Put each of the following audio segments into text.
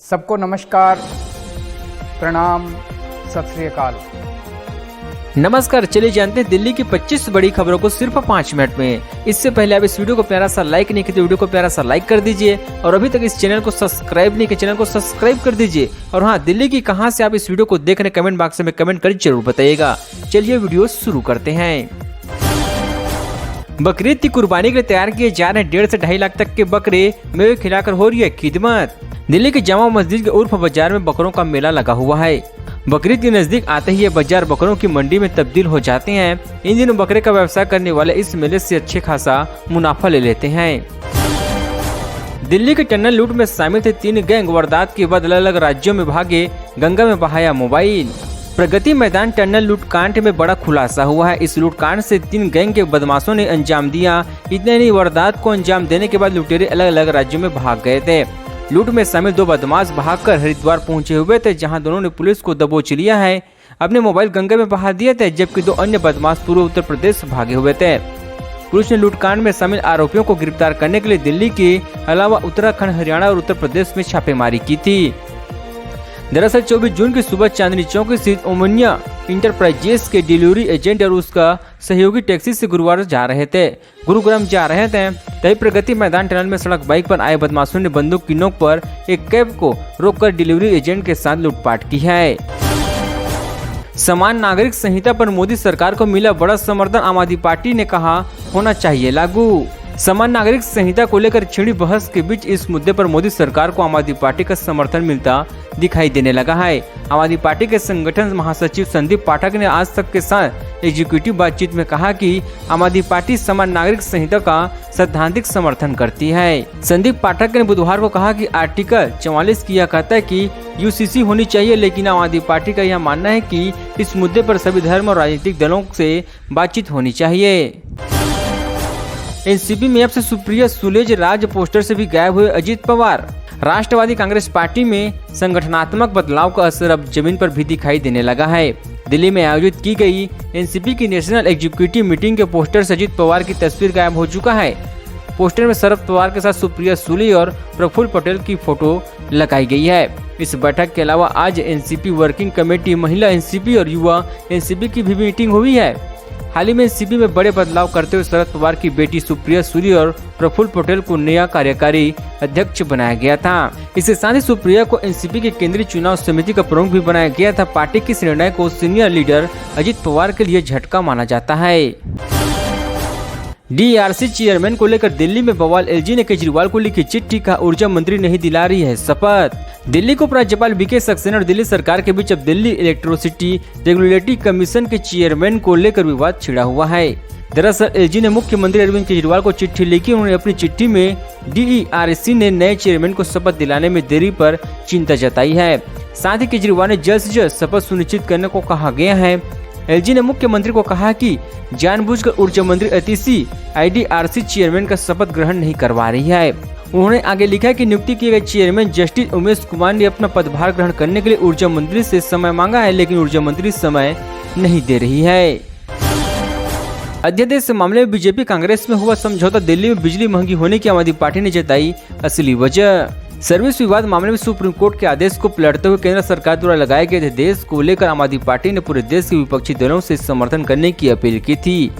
सबको नमस्कार, प्रणाम, सत श्री अकाल। नमस्कार, चलिए जानते हैं दिल्ली की 25 बड़ी खबरों को सिर्फ 5 मिनट में। इससे पहले आप इस वीडियो को प्यारा सा लाइक नहीं किया तो वीडियो को प्यारा सा लाइक कर दीजिए और अभी तक इस चैनल को सब्सक्राइब नहीं किया चैनल को सब्सक्राइब कर दीजिए। और हाँ, दिल्ली की कहां से आप इस वीडियो को देख रहे हैं कमेंट बॉक्स में कमेंट कर जरूर बताइएगा। चलिए वीडियो शुरू करते हैं। बकरीद की कुर्बानी के लिए तैयार किए जा रहे 1.5 से 2.5 लाख तक के बकरे मेवे खिलाकर हो रही है खिदमत। दिल्ली के जामा मस्जिद के उर्फ बाजार में बकरों का मेला लगा हुआ है। बकरीद के नजदीक आते ही ये बाजार बकरों की मंडी में तब्दील हो जाते हैं। इन दिनों बकरे का व्यवसाय करने वाले इस मेले से अच्छे खासा मुनाफा ले लेते हैं। दिल्ली के टनल लूट में शामिल थे 3 गैंग। वारदात के बाद अलग अलग राज्यों में भागे, गंगा में बहाया मोबाइल। प्रगति मैदान टनल लूटकांड में बड़ा खुलासा हुआ है। इस लूटकांड से 3 गैंग के बदमाशों ने अंजाम दिया। इतने नहीं, वारदात को अंजाम देने के बाद लुटेरे अलग अलग राज्यों में भाग गए थे। लूट में शामिल 2 बदमाश भागकर हरिद्वार पहुंचे हुए थे, जहां दोनों ने पुलिस को दबोच लिया है। अपने मोबाइल गंगा में बहा दिए थे, जबकि 2 अन्य बदमाश पूर्व उत्तर प्रदेश भागे हुए थे। पुलिस ने लूटकांड में शामिल आरोपियों को गिरफ्तार करने के लिए दिल्ली के अलावा उत्तराखंड, हरियाणा और उत्तर प्रदेश में छापेमारी की थी। दरअसल 24 जून की सुबह चांदनी चौक स्थित ओमनिया इंटरप्राइजेस के डिलीवरी एजेंट और उसका सहयोगी टैक्सी से गुरुवार गुरुग्राम जा रहे थे। तभी प्रगति मैदान टनल में सड़क बाइक पर आए बदमाशों ने बंदूक की नोक पर एक कैब को रोककर डिलीवरी एजेंट के साथ लूटपाट की है। समान नागरिक संहिता पर मोदी सरकार को मिला बड़ा समर्थन। आम आदमी पार्टी ने कहा होना चाहिए लागू। समान नागरिक संहिता को लेकर छिड़ी बहस के बीच इस मुद्दे पर मोदी सरकार को आम आदमी पार्टी का समर्थन मिलता दिखाई देने लगा है। आम आदमी पार्टी के संगठन महासचिव संदीप पाठक ने आज तक के साथ एग्जीक्यूटिव बातचीत में कहा कि आम आदमी पार्टी समान नागरिक संहिता का सैद्धांतिक समर्थन करती है। संदीप पाठक ने बुधवार को कहा कि आर्टिकल 44 की यह कहता है कि यूसीसी होनी चाहिए, लेकिन आम आदमी पार्टी का यह मानना है कि इस मुद्दे पर सभी धर्म और राजनीतिक दलों से बातचीत होनी चाहिए। एनसीपी में अब से सुप्रिया सुलेज राज पोस्टर से भी गायब हुए अजित पवार। राष्ट्रवादी कांग्रेस पार्टी में संगठनात्मक बदलाव का असर अब जमीन पर भी दिखाई देने लगा है। दिल्ली में आयोजित की गई एनसीपी की नेशनल एग्जीक्यूटिव मीटिंग के पोस्टर से अजित पवार की तस्वीर गायब हो चुका है। पोस्टर में शरद पवार के साथ सुप्रिया सुले और प्रफुल्ल पटेल की फोटो लगाई गई है। इस बैठक के अलावा आज एनसीपी वर्किंग कमेटी, महिला एनसीपी और युवा एनसीपी की भी मीटिंग हुई है। हाल ही में एनसीपी में बड़े बदलाव करते हुए शरद पवार की बेटी सुप्रिया सुले और प्रफुल्ल पटेल को नया कार्यकारी अध्यक्ष बनाया गया था। इसके साथ ही सुप्रिया को एनसीपी के केंद्रीय चुनाव समिति का प्रमुख भी बनाया गया था। पार्टी के इस निर्णय को सीनियर लीडर अजित पवार के लिए झटका माना जाता है। डीआरसी चेयरमैन को लेकर दिल्ली में बवाल। एलजी ने केजरीवाल को लिखी चिट्ठी, का ऊर्जा मंत्री नहीं दिला रही है शपथ। दिल्ली को उपराज्यपाल बीके सक्सेना और दिल्ली सरकार के बीच अब दिल्ली इलेक्ट्रिसिटी रेगुलेटरी कमीशन के चेयरमैन को लेकर विवाद छिड़ा हुआ है। दरअसल एलजी ने मुख्यमंत्री अरविंद केजरीवाल को चिट्ठी लिखी। उन्होंने अपनी चिट्ठी में डीआरसी ने नए चेयरमैन को शपथ दिलाने में देरी पर चिंता जताई है। साथ ही केजरीवाल ने जल्द से जल्द शपथ सुनिश्चित करने को कहा गया है। एलजी ने मुख्यमंत्री को कहा कि जानबूझकर ऊर्जा मंत्री अतिशी आईडीआरसी चेयरमैन का शपथ ग्रहण नहीं करवा रही है। उन्होंने आगे लिखा कि नियुक्ति किए गए चेयरमैन जस्टिस उमेश कुमार ने अपना पदभार ग्रहण करने के लिए ऊर्जा मंत्री से समय मांगा है, लेकिन ऊर्जा मंत्री समय नहीं दे रही है। अध्यादेश मामले में बीजेपी कांग्रेस में हुआ समझौता। दिल्ली में बिजली महंगी होने की आम आदमी पार्टी ने जताई असली वजह। सर्विस विवाद मामले में सुप्रीम कोर्ट के आदेश को पलटते हुए केंद्र सरकार द्वारा लगाए गए अध्यादेश को लेकर आम आदमी पार्टी ने पूरे देश के विपक्षी दलों से समर्थन करने की अपील की थी।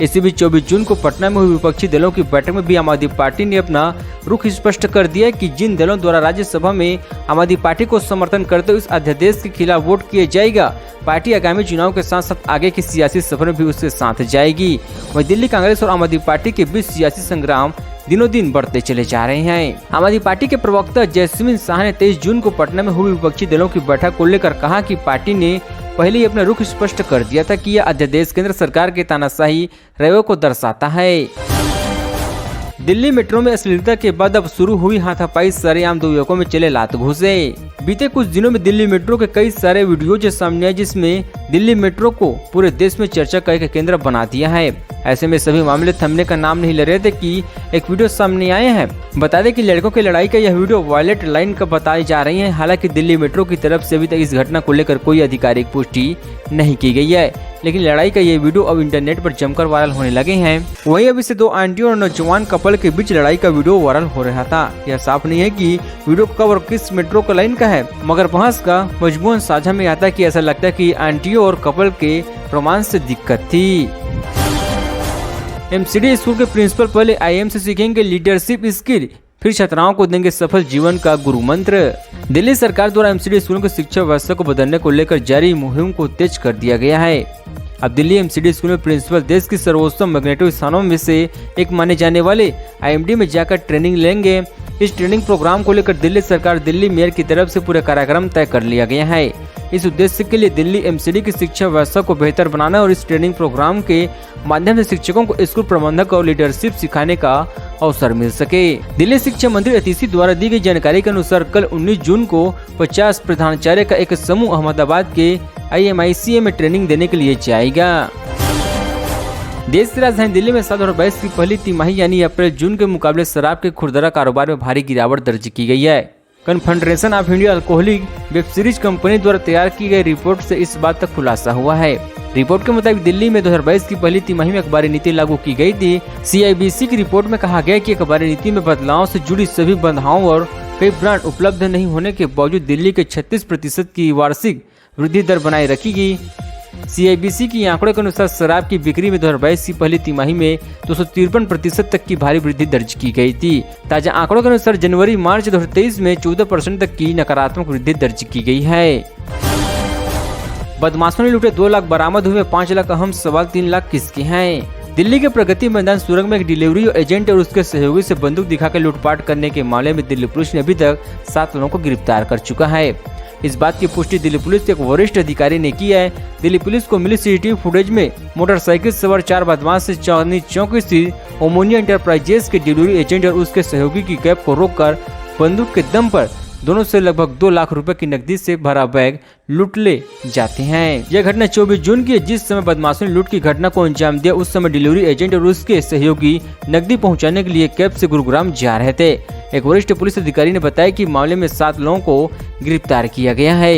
इसी बीच 24 जून को पटना में हुई विपक्षी दलों की बैठक में भी आम आदमी पार्टी ने अपना रुख स्पष्ट कर दिया कि जिन दलों द्वारा राज्यसभा में आम आदमी पार्टी को समर्थन करते हुए इस अध्यादेश के खिलाफ वोट किया जाएगा, पार्टी आगामी चुनाव के साथ साथ आगे की सियासी सफर में भी उसके साथ जाएगी। वहीं दिल्ली कांग्रेस और आम आदमी पार्टी के बीच सियासी संग्राम दिनों दिन बढ़ते चले जा रहे हैं। आम आदमी पार्टी के प्रवक्ता जैस्मिन शाह ने 23 जून को पटना में हुई विपक्षी दलों की बैठक को लेकर कहा कि पार्टी ने पहले ही अपना रुख स्पष्ट कर दिया था कि यह अध्यादेश केंद्र सरकार के तानाशाही रवैये को दर्शाता है। दिल्ली मेट्रो में अश्लीलता के बाद अब शुरू हुई हाथापाई। सरेआम 2 युवकों में चले लात घुसे। बीते कुछ दिनों में दिल्ली मेट्रो के कई सारे वीडियो सामने आए, जिसमें दिल्ली मेट्रो को पूरे देश में चर्चा का एक केंद्र बना दिया है। ऐसे में सभी मामले थमने का नाम नहीं ले रहे थे कि एक वीडियो सामने आए हैं। बता दें कि लड़कों की लड़ाई का यह वीडियो वायलेट लाइन का बताई जा रही है। हालांकि दिल्ली मेट्रो की तरफ से अभी तक इस घटना को लेकर कोई आधिकारिक पुष्टि नहीं की गई है, लेकिन लड़ाई का ये वीडियो अब इंटरनेट पर जमकर वायरल होने लगे हैं। वहीं अभी से दो आंटियों और नौजवान कपल के बीच लड़ाई का वीडियो वायरल हो रहा था। यह साफ नहीं है कि वीडियो कवर किस मेट्रो का लाइन का है, मगर बहस का मजमून साझा में आता है कि ऐसा लगता है कि आंटियों और कपल के रोमांस से दिक्कत थी। एमसीडी स्कूल के प्रिंसिपल पहले आईएम से सीखेंगे लीडरशिप स्किल, फिर छात्राओं को देंगे सफल जीवन का गुरु मंत्र। दिल्ली सरकार द्वारा एमसीडी स्कूलों की शिक्षा व्यवस्था को बदलने को लेकर जारी मुहिम को तेज कर दिया गया है। अब दिल्ली एमसीडी स्कूल में प्रिंसिपल देश की सर्वोत्तम मैग्नेटिक स्थानों में से एक माने जाने वाले आईएमडी में जाकर ट्रेनिंग लेंगे। इस ट्रेनिंग प्रोग्राम को लेकर दिल्ली सरकार दिल्ली मेयर की तरफ से पूरा कार्यक्रम तय कर लिया गया है। इस उद्देश्य के लिए दिल्ली एमसीडी की शिक्षा व्यवस्था को बेहतर बनाना और इस ट्रेनिंग प्रोग्राम के माध्यम से शिक्षकों को स्कूल प्रबंधक और लीडरशिप सिखाने का अवसर मिल सके। दिल्ली शिक्षा मंत्री अतिशी द्वारा दी गई जानकारी के अनुसार कल 19 जून को 50 प्रधानाचार्य का एक समूह अहमदाबाद के IMICA में ट्रेनिंग देने के लिए जाएगा। देश की राजधानी दिल्ली में 2022 की पहली तिमाही यानी अप्रैल जून के मुकाबले शराब के खुदरा कारोबार में भारी गिरावट दर्ज की गई है। Confederation of India alcoholic web series company द्वारा तैयार की गई रिपोर्ट से इस बात का खुलासा हुआ है। रिपोर्ट के मुताबिक दिल्ली में 2022 की पहली तिमाही में अखबारी नीति लागू की गई थी। CIBC की रिपोर्ट में कहा गया कि अखबारी नीति में बदलाव से जुड़ी सभी बाधाओं और कई ब्रांड उपलब्ध नहीं होने के बावजूद दिल्ली के 36% की वार्षिक वृद्धि दर बनाए रखी गई। CIBC की आंकड़ों के अनुसार शराब की बिक्री में 2022 की पहली तिमाही में 253% तक की भारी वृद्धि दर्ज की गई थी। ताजा आंकड़ों के अनुसार जनवरी मार्च 2023 में 14% तक की नकारात्मक वृद्धि दर्ज की गई है। बदमाशों ने लूटे 2 लाख, बरामद हुए 5 लाख। अहम सवाल 3 लाख किसके हैं? दिल्ली के प्रगति मैदान सुरंग में एक डिलीवरी एजेंट और उसके सहयोगी से बंदूक दिखाकर लूटपाट करने के मामले में दिल्ली पुलिस ने अभी तक 7 लोगों को गिरफ्तार कर चुका है। इस बात की पुष्टि दिल्ली पुलिस के एक वरिष्ठ अधिकारी ने की है। दिल्ली पुलिस को मिली CCTV फुटेज में मोटरसाइकिल सवार 4 बदमाश से चांदनी चौक स्थित ओमोनिया इंटरप्राइजेस के डिलीवरी एजेंट और उसके सहयोगी की कैब को रोककर बंदूक के दम पर दोनों से लगभग 2 लाख रुपए की नकदी से भरा बैग लूट ले जाते हैं। यह घटना 24 जून की है। जिस समय बदमाशों ने लूट की घटना को अंजाम दिया उस समय डिलीवरी एजेंट और उसके सहयोगी नकदी पहुंचाने के लिए कैब से गुरुग्राम जा रहे थे। एक वरिष्ठ पुलिस अधिकारी ने बताया कि मामले में 7 लोगों को गिरफ्तार किया गया है।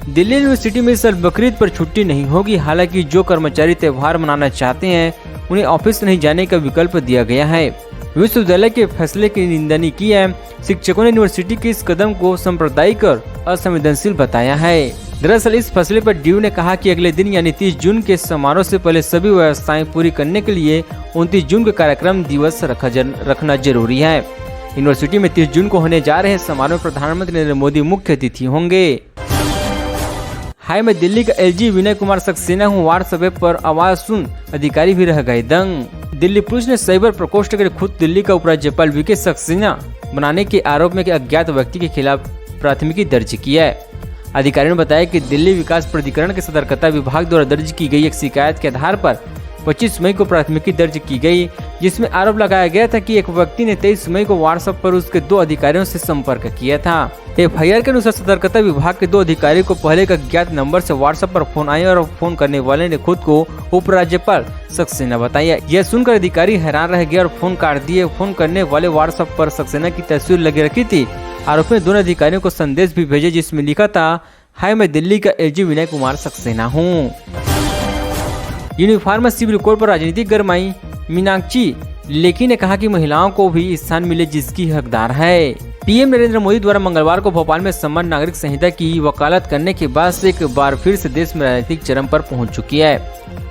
दिल्ली यूनिवर्सिटी में इस साल बकरीद पर छुट्टी नहीं होगी। हालांकि जो कर्मचारी त्योहार मनाना चाहते हैं उन्हें ऑफिस नहीं जाने का विकल्प दिया गया है। विश्वविद्यालय के फैसले की निंदा की है। शिक्षकों ने यूनिवर्सिटी के इस कदम को सांप्रदायिक और असंवेदनशील बताया है। दरअसल इस फैसले पर DU ने कहा कि अगले दिन यानी 30 जून के समारोह से पहले सभी व्यवस्थाएं पूरी करने के लिए 29 जून का कार्यक्रम दिवस रखना जरूरी है। यूनिवर्सिटी में 30 जून को होने जा रहे समारोह में प्रधानमंत्री नरेंद्र मोदी मुख्य अतिथि होंगे। हाय, मैं दिल्ली का LG विनय कुमार सक्सेना हूँ। व्हाट्सएप पर आवाज सुन अधिकारी भी रह गए दंग। दिल्ली पुलिस ने साइबर प्रकोष्ठ के खुद दिल्ली का उपराज्यपाल VK सक्सेना बनाने के आरोप में अज्ञात व्यक्ति के खिलाफ प्राथमिकी दर्ज की है। अधिकारियों ने बताया कि दिल्ली विकास प्राधिकरण के सतर्कता विभाग द्वारा दर्ज की गई एक शिकायत के आधार पर 25 मई को प्राथमिकी दर्ज की गई, जिसमें आरोप लगाया गया था कि एक व्यक्ति ने 23 मई को व्हाट्सएप पर उसके 2 अधिकारियों से संपर्क किया था। FIR के अनुसार सतर्कता विभाग के 2 अधिकारियों को पहले एक अज्ञात नंबर से व्हाट्सएप पर फोन आया और फोन करने वाले ने खुद को उपराज्यपाल सक्सेना बताया। यह सुनकर अधिकारी हैरान रह गया और फोन काट दिए। फोन करने वाले व्हाट्सएप पर सक्सेना की तस्वीर लगी रखी थी। आरोपी ने दोनों अधिकारियों को संदेश भी भेजे जिसमें लिखा था, हाय, मैं दिल्ली का LG विनय कुमार सक्सेना हूँ। यूनिफॉर्म सिविल कोड पर राजनीतिक गरमाई। मीनाक्षी लेखी ने कहा कि महिलाओं को भी स्थान मिले जिसकी हकदार है। PM नरेंद्र मोदी द्वारा मंगलवार को भोपाल में सम्मान नागरिक संहिता की वकालत करने के बाद से एक बार फिर से देश में राजनीतिक चरम पर पहुंच चुकी है।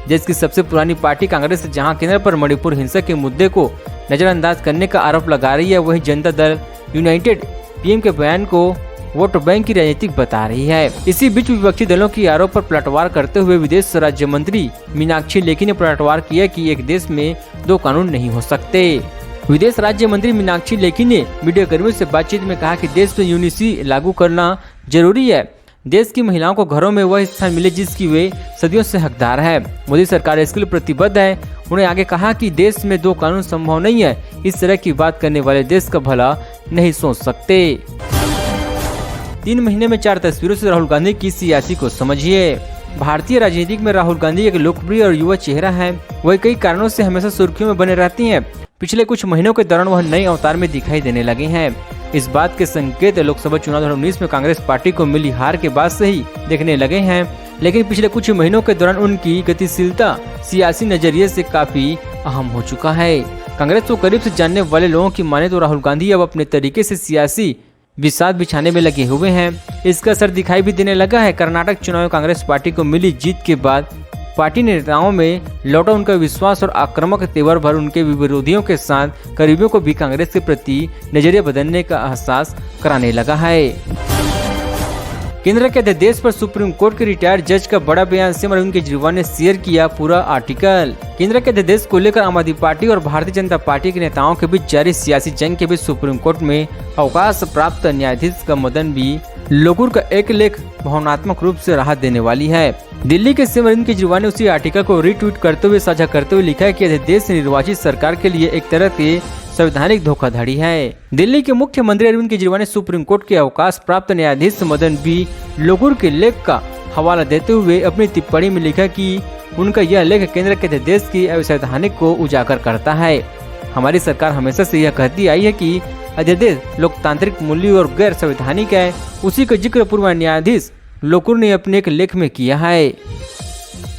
देश की सबसे पुरानी पार्टी कांग्रेस जहां केंद्र पर मणिपुर हिंसा के मुद्दे को नजरअंदाज करने का आरोप लगा रही है, वहीं जनता दल यूनाइटेड PM के बयान को वोट बैंक की राजनीतिक बता रही है। इसी बीच विपक्षी दलों की आरोप पर पलटवार करते हुए विदेश राज्य मंत्री मीनाक्षी लेखी ने पलटवार किया कि एक देश में 2 कानून नहीं हो सकते। विदेश राज्य मंत्री मीनाक्षी लेखी ने मीडिया कर्मियों से बातचीत में कहा कि देश में यूनिसी लागू करना जरूरी है। देश की महिलाओं को घरों में वह स्थान मिले जिसकी वे सदियों से हकदार है। मोदी सरकार इसके लिए प्रतिबद्ध है। उन्होंने आगे कहा कि देश में 2 कानून संभव नहीं है। इस तरह की बात करने वाले देश का भला नहीं सोच सकते। 3 महीने में 4 तस्वीरों से राहुल गांधी की सियासी को समझिए। भारतीय राजनीति में राहुल गांधी एक लोकप्रिय और युवा चेहरा है। वह कई कारणों से हमेशा सुर्खियों में बने रहती हैं। पिछले कुछ महीनों के दौरान वह नए अवतार में दिखाई देने लगे हैं। इस बात के संकेत लोकसभा चुनाव 2019 में कांग्रेस पार्टी को मिली हार के बाद से ही देखने लगे हैं, लेकिन पिछले कुछ महीनों के दौरान उनकी गतिशीलता सियासी नजरिए से काफी अहम हो चुका है। कांग्रेस को करीब से जानने वाले लोगों की माने तो राहुल गांधी अब अपने तरीके से सियासी बिसात बिछाने में लगे हुए हैं। इसका असर दिखाई भी देने लगा है। कर्नाटक चुनाव में कांग्रेस पार्टी को मिली जीत के बाद पार्टी नेताओं में लौटा उनका विश्वास और आक्रामक तेवर भर उनके विरोधियों के साथ करीबियों को भी कांग्रेस के प्रति नजरिया बदलने का एहसास कराने लगा है। केंद्र के अध्यादेश पर सुप्रीम कोर्ट के रिटायर्ड जज का बड़ा बयान। सीएम अरविंद केजरीवाल ने शेयर किया पूरा आर्टिकल। केंद्र के अध्यादेश को लेकर आम आदमी पार्टी और भारतीय जनता पार्टी के नेताओं के बीच जारी सियासी जंग के बीच सुप्रीम कोर्ट में अवकाश प्राप्त न्यायाधीश का मदन बी लोकुर का एक लेख भावनात्मक रूप से राहत देने वाली है। दिल्ली के सीएम अरविंद केजरीवाल ने उसी आर्टिकल को रीट्वीट करते हुए साझा करते हुए लिखा है कि अध्यादेश निर्वाचित सरकार के लिए एक तरह के संवैधानिक धोखाधड़ी है। दिल्ली के मुख्यमंत्री अरविंद केजरीवाल ने सुप्रीम कोर्ट के अवकाश प्राप्त न्यायाधीश मदन बी लोकुर के लेख का हवाला देते हुए अपनी टिप्पणी में लिखा कि उनका यह लेख केंद्र के अध्यादेश की अवैधानिक को उजागर करता है। हमारी सरकार हमेशा से यह कहती आई है कि अध्यादेश लोकतांत्रिक मूल्य और गैर संवैधानिक है। उसी का जिक्र पूर्व न्यायाधीश लोकुर ने अपने एक लेख में किया है।